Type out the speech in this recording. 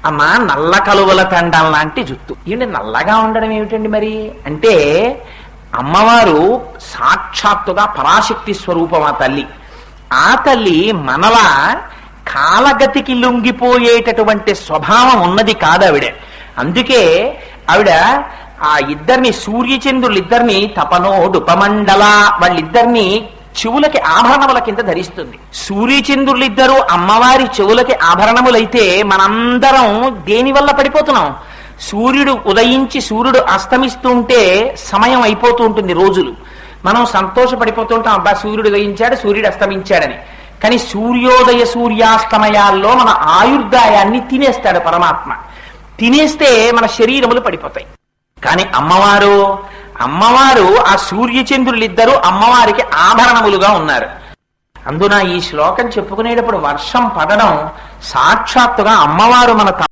అమ్మా నల్ల కలువల తండం లాంటి జుత్తు. ఏంటి నల్లగా ఉండడం ఏమిటండి మరి అంటే, అమ్మవారు సాక్షాత్తుగా పరాశక్తి స్వరూపం ఆ తల్లి. ఆ తల్లి మనలా కాలగతికి లొంగిపోయేటటువంటి స్వభావం ఉన్నది కాదు ఆవిడ. అందుకే ఆవిడ ఆ ఇద్దరిని, సూర్యచంద్రులు ఇద్దరిని, తపనోడుపమండల వాళ్ళిద్దరిని చెవులకి ఆభరణముల కింద ధరిస్తుంది. సూర్యచంద్రులిద్దరూ అమ్మవారి చెవులకి ఆభరణములైతే మనందరం దేని వల్ల పడిపోతున్నాం? సూర్యుడు ఉదయించి సూర్యుడు అస్తమిస్తుంటే సమయం అయిపోతూ ఉంటుంది, రోజులు. మనం సంతోషపడిపోతూ ఉంటాం, అబ్బా సూర్యుడు ఉదయించాడు, సూర్యుడు అస్తమించాడని. కానీ సూర్యోదయ సూర్యాస్తమయాల్లో మన ఆయుర్దాయాన్ని తినేస్తాడు పరమాత్మ. తినేస్తే మన శరీరములు పడిపోతాయి. కానీ అమ్మవారు ఆ సూర్యచంద్రులిద్దరూ అమ్మవారికి ఆభరణములుగా ఉన్నారు. అందున ఈ శ్లోకం చెప్పుకునేటప్పుడు వర్షం పడడం సాక్షాత్తుగా అమ్మవారు మన